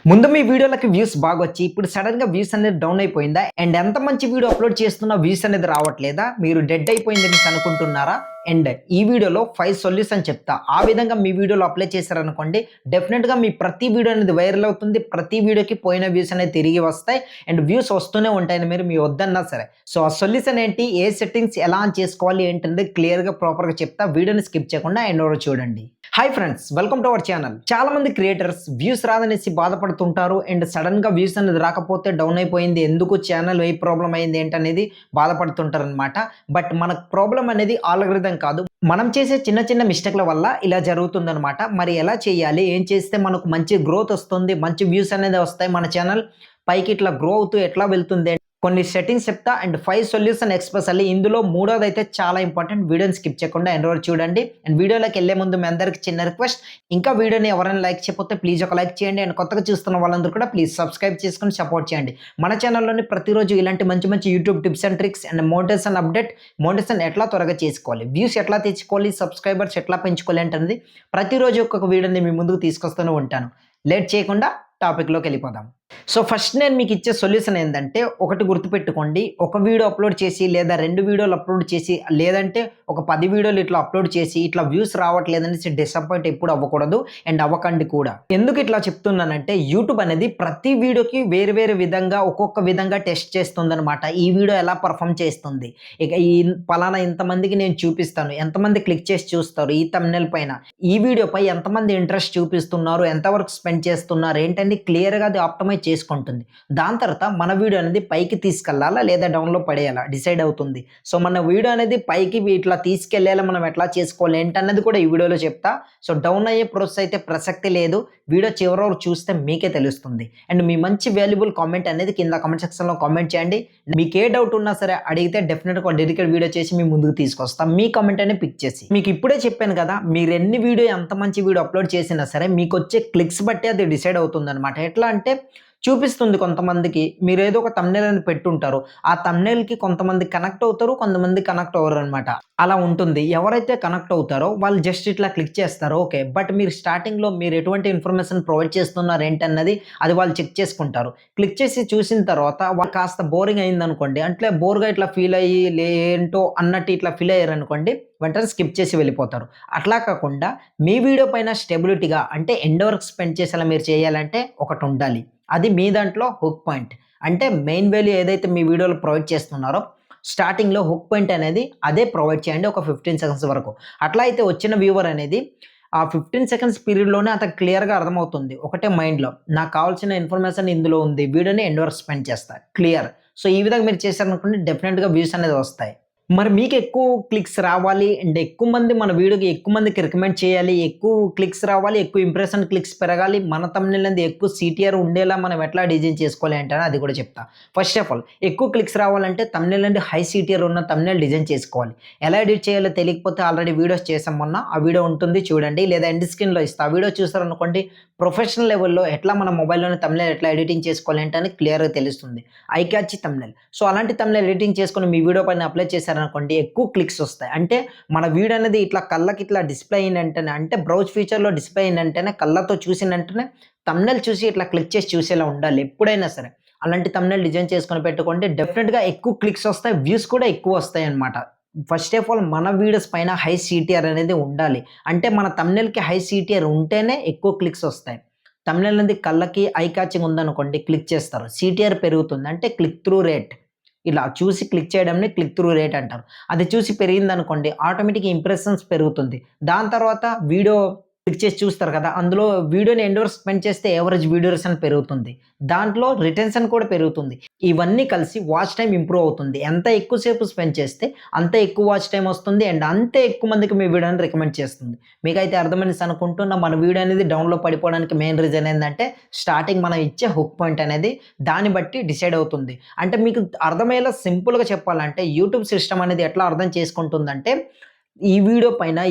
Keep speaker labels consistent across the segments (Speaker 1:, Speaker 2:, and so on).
Speaker 1: ముందు మీ వీడియోలకి వ్యూస్ బాగొచ్చి, ఇప్పుడు సడెన్‌గా వ్యూస్ అనేది డౌన్ అయిపోయిందా? అండ్ ఎంత మంచి వీడియో అప్‌లోడ్ చేస్తున్నా వ్యూస్ అనేది రావట్లేదా? మీరు డెడ్ అయిపోయిందనేసి అనుకుంటున్నారా? అండ్ ఈ వీడియోలో 5 సొల్యూషన్ చెప్తా. ఆ విధంగా మీ వీడియోలో అప్లై చేశారనుకోండి, డెఫినిట్‌గా మీ ప్రతి వీడియో అనేది వైరల్ అవుతుంది. ప్రతి వీడియోకి పోయిన వ్యూస్ అనేది తిరిగి వస్తాయి. అండ్ వ్యూస్ వస్తూనే ఉంటాయని మీరు వద్దన్నా సరే. సో, ఆ సొల్యూషన్ ఏంటి? ఏ సెట్టింగ్స్ ఎలా ఆన్ చేసుకోవాలి ఏంటనేది క్లియర్‌గా ప్రాపర్‌గా చెప్తా. వీడియోని స్కిప్ చేయకుండా ఎండ్ వరకు చూడండి. Hi friends, welcome to our channel. చాలా మంది క్రియేటర్స్ వ్యూస్ రాదనేసి బాధపడుతుంటారు. అండ్ సడన్‌గా వ్యూస్ అనేది రాకపోతే డౌన్ అయిపోయింది. ఎందుకు ఛానల్ ఏ ప్రాబ్లమ్ అయింది ఏంటనేది బాధపడుతుంటారనమాట. బట్ మనకు ప్రాబ్లమ్ అనేది ఆల్‌గోరిథం కాదు. మనం చేసే చిన్న చిన్న మిస్టేక్‌ల వల్ల ఇలా జరుగుతుందనమాట. మరి ఎలా చేయాలి? ఏం చేస్తే మనకు మంచి గ్రోత్ వస్తుంది? మంచి వ్యూస్ అనేది వస్తాయి. మన ఛానల్ పైకి ఇట్లా గ్రో అవుతూ ఎట్లా వెళ్తుంది? కొన్ని సెట్టింగ్స్ చెప్తా అండ్ 5 సొల్యూషన్ ఎక్స్‌ప్రెసల్లీ ఇందులో మూడోదైతే చాలా ఇంపార్టెంట్. వీడియోని స్కిప్ చేయకుండా ఎండ్ వరకు చూడండి. అండ్ వీడియోలోకెళ్ళే ముందు మీ అందరికి చిన్న రిక్వెస్ట్, ఇంకా వీడియోని ఎవరైనా లైక్ చేయకపోతే ప్లీజ్ ఒక లైక్ చేయండి. అండ్ కొత్తగా చూస్తున్న వాళ్ళందరూ కూడా ప్లీజ్ సబ్స్క్రైబ్ చేసుకొని సపోర్ట్ చేయండి. మన ఛానల్‌లోని ప్రతిరోజు ఇలాంటి మంచి మంచి YouTube tips and tricks and motivation update, motivation ఎట్లా త్వరగా చేసుకోవాలి, వ్యూస్ ఎట్లా తెచ్చుకోవాలి, సబ్స్క్రైబర్స్ ఎట్లా పెంచుకోవాలి అనేది ప్రతిరోజు ఒక్కొక్క వీడియోని మీ ముందుకు తీసుకొస్తూనే ఉంటాను. లేట్ చేయకుండా టాపిక్‌లోకి వెళ్ళిపోదాం. సో, ఫస్ట్ నేను మీకు ఇచ్చే సొల్యూషన్ ఏందంటే, ఒకటి గుర్తుపెట్టుకోండి. ఒక వీడియో అప్‌లోడ్ చేసి, లేదా 2 వీడియోలు అప్‌లోడ్ చేసి, లేదంటే ఒక 10 వీడియోలు ఇట్లా అప్‌లోడ్ చేసి, ఇట్లా వ్యూస్ రావట్లేదనేసి డిసప్పాయింట్ ఎప్పుడు అవ్వకూడదు. అండ్ అవ్వకండి కూడా. ఎందుకు ఇట్లా చెప్తున్నానంటే, యూట్యూబ్ అనేది ప్రతి వీడియోకి వేరు వేరు విధంగా, ఒక్కొక్క విధంగా టెస్ట్ చేస్తుందనమాట. ఈ వీడియో ఎలా పర్ఫార్మ్ చేస్తుంది? ఇక ఈ పలానా ఇంతమందికి నేను చూపిస్తాను. ఎంతమంది క్లిక్ చేసి చూస్తారు ఈ థంబ్‌నెయిల్ పైన? ఈ వీడియోపై ఎంతమంది ఇంట్రెస్ట్ చూపిస్తున్నారు? ఎంతవరకు స్పెండ్ చేస్తున్నారు? ఏంటని క్లియర్‌గా అది ఆప్టిమైజ్ చేసుకుంటుంది. దాని తర్వాత మన వీడియో అనేది పైకి తీసుకెళ్ళాలా? లేదా డౌన్‌లో పడేయాలా? డిసైడ్ అవుతుంది. సో, మన వీడియో అనేది పైకి ఇట్లా తీసుకెళ్ళేలా మనం ఎట్లా చేసుకోవాలి ఏంటన్నది కూడా ఈ వీడియోలో చెప్తా. సో, డౌన్ అయ్యే ప్రాసెస్ అయితే ప్రసక్తి లేదు. వీడియో చివరి వరకు చూస్తే మీకే తెలుస్తుంది. అండ్ మీ మంచి వాల్యుబుల్ కామెంట్ అనేది కింద కామెంట్ సెక్షన్‌లో కామెంట్ చేయండి. మీకే డౌట్ ఉన్నా సరే అడిగితే డెఫినిట్‌గా ఒక డెడికేటెడ్ వీడియో చేసి మీ ముందుకు తీసుకొస్తా. మీ కామెంట్ అనేది పిక్ చేసి. మీకు ఇప్పుడే చెప్పాను కదా! మీరు ఎన్ని వీడియో ఎంత మంచి వీడియో అప్‌లోడ్ చేసినా సరే మీకొచ్చే క్లిక్స్ బట్టి అది డిసైడ్ అవుతుందనమాట. ఎట్లా అంటే చూపిస్తుంది కొంతమందికి. మీరేదో ఒక థంబ్‌నెయిల్ అని పెట్టుంటారు. ఆ థంబ్‌నెయిల్‌కి కొంతమంది కనెక్ట్ అవుతారు. కొంతమంది కనెక్ట్ అవ్వరనమాట. అలా ఉంటుంది. ఎవరైతే కనెక్ట్ అవుతారో వాళ్ళు జస్ట్ ఇట్లా క్లిక్ చేస్తారు. ఓకే. బట్ మీరు స్టార్టింగ్‌లో మీరు ఎటువంటి ఇన్ఫర్మేషన్ ప్రొవైడ్ చేస్తున్నారు ఏంటన్నది అది వాళ్ళు చెక్ చేసుకుంటారు. క్లిక్ చేసి చూసిన తర్వాత వాళ్ళు కాస్త బోరింగ్ అయిందనుకోండి. అంటే బోర్‌గా ఇట్లా ఫీల్ అయ్యి ఏంటో అన్నట్టు ఇట్లా ఫీల్ అయ్యారనుకోండి. వెంటనే స్కిప్ చేసి వెళ్ళిపోతారు. అట్లా కాకుండా మీ వీడియో పైన స్టెబిలిటీగా అంటే ఎండ్ వరకు స్పెండ్ చేసేలా మీరు చేయాలంటే ఒకటుండాలి. అది మీ దాంట్లో హుక్ పాయింట్. అంటే మెయిన్ వాల్యూ ఏదైతే మీ వీడియోలో ప్రొవైడ్ చేస్తున్నారో స్టార్టింగ్‌లో హుక్ పాయింట్ అనేది అదే ప్రొవైడ్ చేయండి ఒక 15 సెకండ్స్ వరకు. అట్లా అయితే వచ్చిన వ్యూవర్ అనేది ఆ 15 సెకండ్స్ పీరియడ్‌లోనే అతనికి క్లియర్‌గా అర్థమవుతుంది. ఒకటే మైండ్‌లో నాకు కావాల్సిన ఇన్ఫర్మేషన్ ఇందులో ఉంది. వీడియోని ఎండ్ వరకు స్పెండ్ చేస్తా. క్లియర్. సో, ఈ విధంగా మీరు చేశారనుకోండి డెఫినిట్‌గా వ్యూస్ అనేది వస్తాయి. మరి మీకెక్కువ క్లిక్స్ రావాలి అండ్ ఎక్కువ మంది మన వీడియోకి ఎక్కువ మందికి రికమెండ్ చేయాలి. ఎక్కువ క్లిక్స్ రావాలి. ఎక్కువ ఇంప్రెషన్ క్లిక్స్ పెరగాలి. మన థంబ్‌నెయిల్ అనేది ఎక్కువ సీటీఆర్ ఉండేలా మనం ఎట్లా డిజైన్ చేసుకోవాలి ఏంటని అది కూడా చెప్తా. ఫస్ట్ ఆఫ్ ఆల్ ఎక్కువ క్లిక్స్ రావాలంటే థంబ్‌నెయిల్ అనేది హై సీటీఆర్ ఉన్న థంబ్‌నెయిల్ డిజైన్ చేసుకోవాలి. ఎలా ఎడిట్ చేయాలో తెలియకపోతే ఆల్రెడీ వీడియోస్ చేశాం మొన్న. ఆ వీడియో ఉంటుంది చూడండి. లేదా ఎండ్ స్క్రీన్‌లో ఇస్తా. ఆ వీడియో చూసారనుకోండి ప్రొఫెషనల్ లెవెల్‌లో ఎట్లా మన మొబైల్‌లోనే థంబ్‌నెయిల్ ఎట్లా ఎడిటింగ్ చేసుకోవాలి ఏంటని క్లియర్‌గా తెలుస్తుంది. I catchy thumbnail. సో, అలాంటి థంబ్‌నెయిల్ ఎడిటింగ్ చేసుకొని మీ వీడియో పైన అప్లై చేశారనుకోండి ఎక్కువ క్లిక్స్ వస్తాయి. అంటే మన వీడియో అనేది ఇట్లా కళ్ళకి ఇట్లా డిస్‌ప్లే అయిన వెంటనే అంటే బ్రౌజ్ ఫీచర్‌లో డిస్‌ప్లే అయిన వెంటనే కళ్ళతో చూసిన వెంటనే థంబ్‌నెయిల్ చూసి ఇట్లా క్లిక్ చేసి చూసేలా ఉండాలి ఎప్పుడైనా సరే. అలాంటి థంబ్‌నెయిల్ డిజైన్ చేసుకొని పెట్టుకుంటే డెఫినిట్‌గా ఎక్కువ క్లిక్స్ వస్తాయి. వ్యూస్ కూడా ఎక్కువ వస్తాయన్నమాట. ఫస్ట్ ఆఫ్ ఆల్ మన వీడియోస్ పైన హై సీటీఆర్ అనేది ఉండాలి. అంటే మన థంబ్‌నెయిల్‌కి హై సీటీఆర్ ఉంటేనే ఎక్కువ క్లిక్స్ వస్తాయి. థంబ్‌నెయిల్ అనేది కళ్ళకి ఐ క్యాచింగ్ ఉందనుకోండి క్లిక్ చేస్తారు. సీటీఆర్ పెరుగుతుంది. అంటే క్లిక్ త్రూ రేట్. ఇలా చూసి క్లిక్ చేయడంని క్లిక్ త్రూ రేట్ అంటారు. అది చూసి పెరిగిందనుకోండి ఆటోమేటిక్‌గా ఇంప్రెషన్స్ పెరుగుతుంది. దాని తర్వాత వీడియో క్లిక్ చేసి చూస్తారు కదా! అందులో వీడియోని ఎండ్ వరకు స్పెండ్ చేస్తే యావరేజ్ వీడియో డ్యూరేషన్ పెరుగుతుంది. దాంట్లో రిటెన్షన్ కూడా పెరుగుతుంది. ఇవన్నీ కలిసి వాచ్ టైమ్ ఇంప్రూవ్ అవుతుంది. ఎంత ఎక్కువ సేపు స్పెండ్ చేస్తే అంత ఎక్కువ వాచ్ టైమ్ వస్తుంది. అండ్ అంతే ఎక్కువ మందికి మీ వీడియోని రికమెండ్ చేస్తుంది. మీకైతే అర్థమైందనేసి అనుకుంటున్నా. మన వీడియో అనేది డౌన్‌లో పడిపోవడానికి మెయిన్ రీజన్ ఏందంటే స్టార్టింగ్ మనం ఇచ్చే హుక్ పాయింట్ అనేది దాన్ని బట్టి డిసైడ్ అవుతుంది. అంటే మీకు అర్థమయ్యేలా సింపుల్‌గా చెప్పాలంటే యూట్యూబ్ సిస్టమ్ అనేది ఎట్లా అర్థం చేసుకుంటుందంటే ఈ వీడియో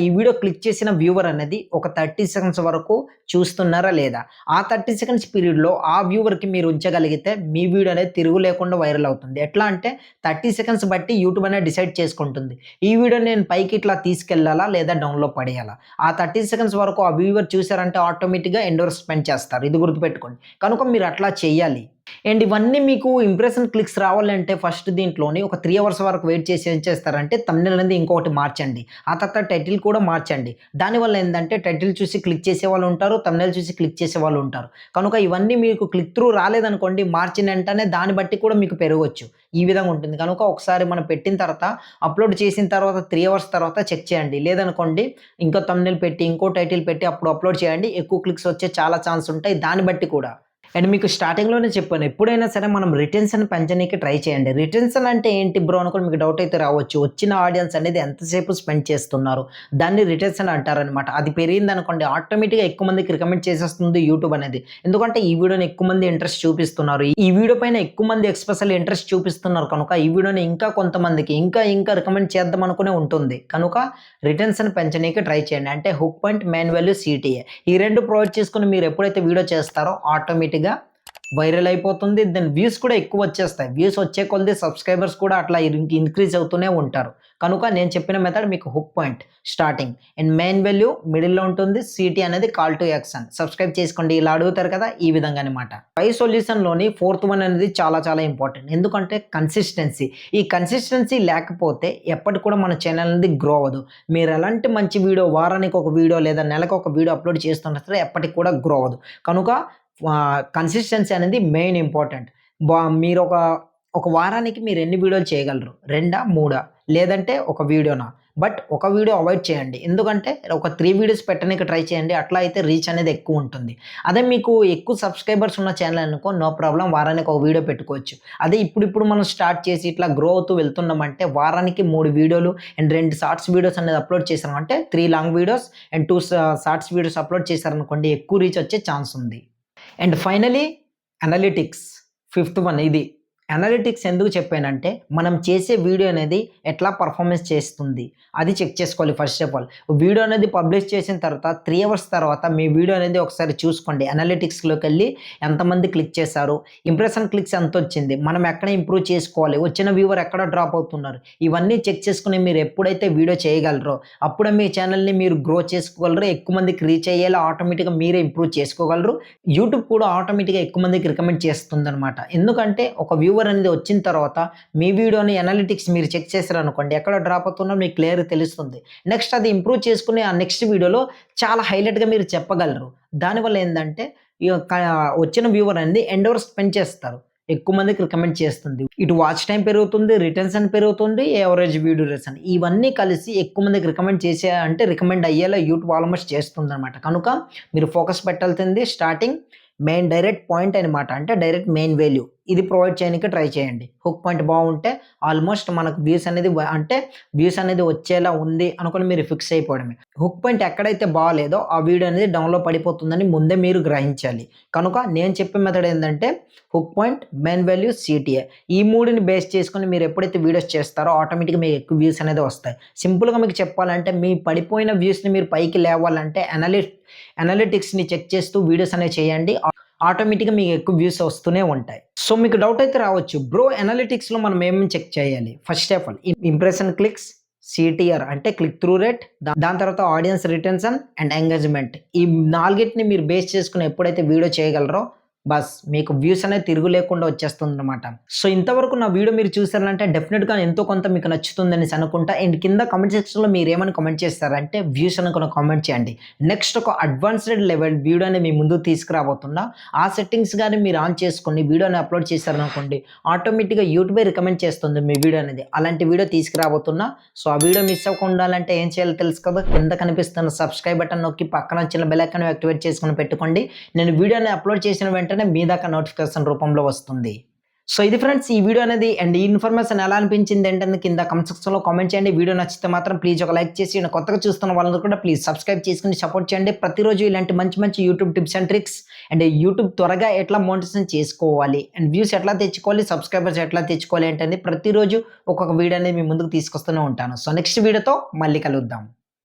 Speaker 1: క్లిక్ చేసిన వ్యూవర్ అనేది ఒక 30 సెకండ్స్ వరకు చూస్తున్నారా లేదా? ఆ 30 సెకండ్స్ పీరియడ్‌లో ఆ వ్యూవర్‌కి మీరు ఉంచగలిగితే మీ వీడియో అనేది తిరుగు లేకుండా వైరల్ అవుతుంది. ఎట్లా అంటే 30 సెకండ్స్ బట్టి యూట్యూబ్ అనేది డిసైడ్ చేసుకుంటుంది. ఈ వీడియోని నేను పైకి ఇట్లా తీసుకెళ్ళాలా లేదా డౌన్‌లో పడేయాలా? ఆ 30 సెకండ్స్ వరకు ఆ వ్యూవర్ చూసారంటే ఆటోమేటిక్‌గా ఎండోర్స్‌మెంట్ చేస్తారు. ఇది గుర్తుపెట్టుకోండి. కనుక మీరు అట్లా చేయాలి. అండ్ ఇవన్నీ మీకు ఇంప్రెషన్ క్లిక్స్ రావాలంటే ఫస్ట్ దీంట్లోని ఒక 3 అవర్స్ వరకు వెయిట్ చేసి ఏం చేస్తారంటే థంబ్‌నెయిల్ అనేది ఇంకొకటి మార్చండి. ఆ తర్వాత టైటిల్ కూడా మార్చండి. దానివల్ల ఏందంటే టైటిల్ చూసి క్లిక్ చేసేవాళ్ళు ఉంటారు. థంబ్‌నెయిల్ చూసి క్లిక్ చేసేవాళ్ళు ఉంటారు. కనుక ఇవన్నీ మీకు క్లిక్ త్రూ రాలేదనుకోండి మార్చిన వెంటనే దాన్ని బట్టి కూడా మీకు పెరగొచ్చు. ఈ విధంగా ఉంటుంది. కనుక ఒకసారి మనం పెట్టిన తర్వాత అప్‌లోడ్ చేసిన తర్వాత 3 అవర్స్ తర్వాత చెక్ చేయండి. లేదనుకోండి ఇంకో థంబ్‌నెయిల్ పెట్టి, ఇంకో టైటిల్ పెట్టి అప్పుడు అప్‌లోడ్ చేయండి. ఎక్కువ క్లిక్స్ వచ్చే చాలా ఛాన్స్ ఉంటాయి. దాన్ని బట్టి కూడా. అండ్ మీకు స్టార్టింగ్‌లోనే చెప్పాను. ఎప్పుడైనా సరే మనం రిటెన్షన్ పెంచనీకి ట్రై చేయండి. రిటెన్షన్ అంటే ఏంటి బ్రో అని కూడా మీకు డౌట్ అయితే రావచ్చు. వచ్చిన ఆడియన్స్ అనేది ఎంతసేపు స్పెండ్ చేస్తున్నారు. దాన్ని రిటెన్షన్ అంటారనమాట. అది పెరిగిందనుకోండి ఆటోమేటిక్‌గా ఎక్కువ మందికి రికమెండ్ చేసేస్తుంది యూట్యూబ్ అనేది. ఎందుకంటే ఈ వీడియోని ఎక్కువ మంది ఇంట్రెస్ట్ చూపిస్తున్నారు. ఈ వీడియో పైన ఎక్కువ మంది ఎస్పెషల్లీ ఇంట్రెస్ట్ చూపిస్తున్నారు కనుక ఈ వీడియోని ఇంకా కొంతమందికి ఇంకా రికమెండ్ చేద్దాం అనుకునే ఉంటుంది. కనుక రిటెన్షన్ పెంచనీకి ట్రై చేయండి. అంటే hook point, main value, CTA ఈ 2 ప్రొవైడ్ చేసుకొని మీరు ఎప్పుడైతే వీడియో చేస్తారో ఆటోమేటిక్‌గా వైరల్ అయిపోతుంది. దెన్ వ్యూస్ కూడా ఎక్కువ వచ్చేస్తాయి. వ్యూస్ వచ్చే కొద్దీ సబ్స్క్రైబర్స్ కూడా అట్లా ఇంక్రీజ్ అవుతూనే ఉంటారు. కనుక నేను చెప్పిన మెథడ్ మీకు hook point starting and main value మిడిల్‌లో ఉంటుంది. సిటీ అనేది కాల్ టు యాక్షన్. సబ్స్క్రైబ్ చేసుకోండి. ఇలా అడుగుతారు కదా! ఈ విధంగా అన్నమాట. 5 సొల్యూషన్‌లోని ఫోర్త్ వన్ అనేది చాలా ఇంపార్టెంట్. ఎందుకంటే కన్సిస్టెన్సీ. ఈ కన్సిస్టెన్సీ లేకపోతే ఎప్పటికి కూడా మన ఛానల్ అనేది గ్రో అవ్వదు. మీరు ఎలాంటి మంచి వీడియో వారానికి ఒక వీడియో లేదా నెలకు ఒక వీడియో అప్‌లోడ్ చేస్తున్నా సరే ఎప్పటికి కూడా గ్రో అవ్వదు. కనుక కన్సిస్టెన్సీ అనేది మెయిన్ ఇంపార్టెంట్. మీరొక ఒక వారానికి మీరు ఎన్ని వీడియోలు చేయగలరు? 2, 3 లేదంటే ఒక వీడియోనా? బట్ ఒక వీడియో అవాయిడ్ చేయండి. ఎందుకంటే ఒక 3 వీడియోస్ పెట్టనీకి ట్రై చేయండి. అట్లా అయితే రీచ్ అనేది ఎక్కువ ఉంటుంది. అదే మీకు ఎక్కువ సబ్స్క్రైబర్స్ ఉన్న ఛానల్ అనుకో నో ప్రాబ్లమ్ వారానికి ఒక వీడియో పెట్టుకోవచ్చు. అదే ఇప్పుడు మనం స్టార్ట్ చేసి ఇట్లా గ్రో అవుతూ వెళ్తున్నామంటే వారానికి 3 వీడియోలు అండ్ 2 షార్ట్స్ వీడియోస్ అనేది అప్‌లోడ్ చేసామంటే 3 long videos and 2 shorts videos upload చేశారనుకోండి ఎక్కువ రీచ్ వచ్చే ఛాన్స్ ఉంది. And finally analytics fifth one ఇది. అనలిటిక్స్ ఎందుకు చెప్పానంటే మనం చేసే వీడియో అనేది ఎట్లా పర్ఫార్మెన్స్ చేస్తుంది అది చెక్ చేసుకోవాలి ఫస్ట్ ఆఫ్ ఆల్. వీడియో అనేది పబ్లిష్ చేసిన తర్వాత 3 అవర్స్ తర్వాత మీ వీడియో అనేది ఒకసారి చూసుకోండి. అనలిటిక్స్‌లోకి వెళ్ళి ఎంతమంది క్లిక్ చేశారు, ఇంప్రెషన్ క్లిక్స్ ఎంతొచ్చింది, మనం ఎక్కడ ఇంప్రూవ్ చేసుకోవాలి, వచ్చిన వ్యూవర్ ఎక్కడ డ్రాప్ అవుతున్నారు, ఇవన్నీ చెక్ చేసుకొని మీరు ఎప్పుడైతే వీడియో చేయగలరో అప్పుడే మీ ఛానల్‌ని మీరు గ్రో చేసుకోగలరు. ఎక్కువ మందికి రీచ్ అయ్యేలా ఆటోమేటిక్‌గా మీరే ఇంప్రూవ్ చేసుకోగలరు. యూట్యూబ్ కూడా ఆటోమేటిక్‌గా ఎక్కువ మందికి రికమెండ్ చేస్తుందనమాట. ఎందుకంటే ఒక వ్యూవర్ అనేది వచ్చిన తర్వాత మీ వీడియోని అనలిటిక్స్ మీరు చెక్ చేశారనుకోండి ఎక్కడ డ్రాప్ అవుతున్నా మీకు క్లియర్‌గా తెలుస్తుంది. నెక్స్ట్ అది ఇంప్రూవ్ చేసుకుని ఆ నెక్స్ట్ వీడియోలో చాలా హైలైట్‌గా మీరు చెప్పగలరు. దానివల్ల ఏందంటే ఈ యొక్క వచ్చిన వ్యూవర్ అనేది ఎండోర్స్ పెంచేస్తారు. ఎక్కువ మందికి రికమెండ్ చేస్తుంది. ఇటు వాచ్ టైమ్ పెరుగుతుంది, రిటెన్షన్ పెరుగుతుంది, యావరేజ్ వ్యూ డ్యూరేషన్ ఇవన్నీ కలిసి ఎక్కువ మందికి రికమెండ్ అయ్యేలా యూట్యూబ్ ఆల్మోస్ట్ చేస్తుందనమాట. కనుక మీరు ఫోకస్ పెట్టాల్సింది స్టార్టింగ్ మెయిన్ డైరెక్ట్ పాయింట్ అనమాట. అంటే డైరెక్ట్ మెయిన్ వాల్యూ ఇది ప్రొవైడ్ చేయడానికి ట్రై చేయండి. హుక్ పాయింట్ బాగుంటే ఆల్మోస్ట్ మనకు వ్యూస్ అనేది వచ్చేలా ఉంది అనుకుని మీరు ఫిక్స్ అయిపోవడమే. హుక్ పాయింట్ ఎక్కడైతే బాగాలేదో ఆ వీడియో అనేది డౌన్‌లో పడిపోతుందని ముందే మీరు గ్రహించాలి. కనుక నేను చెప్పే మెథడ్ ఏందంటే hook point, main value, CTA ఈ 3ని బేస్ చేసుకొని మీరు ఎప్పుడైతే వీడియోస్ చేస్తారో ఆటోమేటిక్‌గా మీకు ఎక్కువ వ్యూస్ అనేది వస్తాయి. సింపుల్‌గా మీకు చెప్పాలంటే మీ పడిపోయిన వ్యూస్‌ని మీరు పైకి లేవాలంటే అనలిటిక్స్‌ని చెక్ చేస్తూ వీడియోస్ అనేవి చేయండి. ఆటోమేటిక్‌గా మీకు ఎక్కువ వ్యూస్ వస్తూనే ఉంటాయి. సో మీకు డౌట్ అయితే రావచ్చు. బ్రో అనలిటిక్స్‌లో మనం ఏమేమి చెక్ చేయాలి? First of all impression clicks, CTR అంటే క్లిక్ త్రూ రేట్, దాని తర్వాత ఆడియన్స్ రిటెన్షన్ అండ్ ఎంగేజ్‌మెంట్ ఈ 4టిని మీరు బేస్ చేసుకొని ఎప్పుడైతే వీడియో చేయగలరో మీకు వ్యూస్ అనేది తిరుగు లేకుండా వచ్చేస్తుందన్నమాట. సో ఇంతవరకు నా వీడియో మీరు చూసారంటే డెఫినిట్‌గా ఎంతో కొంత మీకు నచ్చుతుందనేసి అనుకుంటా. అండ్ కింద కామెంట్ సెక్షన్‌లో మీరేమని కామెంట్ చేస్తారంటే వ్యూస్ అని కామెంట్ చేయండి. నెక్స్ట్ ఒక అడ్వాన్స్డ్ లెవెల్ వీడియోని మీ ముందుకు తీసుకురాబోతున్నా. ఆ సెట్టింగ్స్ గాని మీరు ఆన్ చేసుకొని వీడియోని అప్‌లోడ్ చేశారనుకోండి ఆటోమేటిక్‌గా యూట్యూబే రికమెండ్ చేస్తుంది మీ వీడియో అనేది. అలాంటి వీడియో తీసుకురాబోతున్నా. సో ఆ వీడియో మిస్ అవ్వకుండా ఉండాలంటే ఏం చేయాలో తెలుసు కదా! కింద కనిపిస్తున్న సబ్స్క్రైబ్ బటన్ నొక్కి పక్కన వచ్చిన బెల్ ఐకాన్ యాక్టివేట్ చేసుకొని పెట్టుకోండి. నేను వీడియోని అప్‌లోడ్ చేసిన వెంటనే మీ దాకా నోటిఫికేషన్ రూపంలో వస్తుంది. సో ఇది ఫ్రెండ్స్ ఈ వీడియో అనేది అండ్ ఈ ఇన్ఫర్మేషన్ ఎలా అనిపించింది ఏంటని కింద కామెంట్ సెక్షన్లో కామెంట్ చేయండి. వీడియో నచ్చితే మాత్రం ప్లీజ్ ఒక లైక్ చేసి కొత్తగా చూస్తున్న వాళ్ళందరూ కూడా ప్లీజ్ సబ్స్క్రైబ్ చేసుకుని సపోర్ట్ చేయండి. ప్రతిరోజు ఇలాంటి మంచి మంచి YouTube tips and tricks and YouTube త్వరగా ఎట్లా మోనిటైజేషన్ చేసుకోవాలి అండ్ వ్యూస్ ఎట్లా తెచ్చుకోవాలి, సబ్స్క్రైబర్స్ ఎట్లా తెచ్చుకోవాలి ఏంటనేది ప్రతిరోజు ఒక్కొక్క వీడియో అనేది మీ ముందుకు తీసుకొస్తూనే ఉంటాను. సో నెక్స్ట్ వీడియోతో మళ్ళీ కలుద్దాం.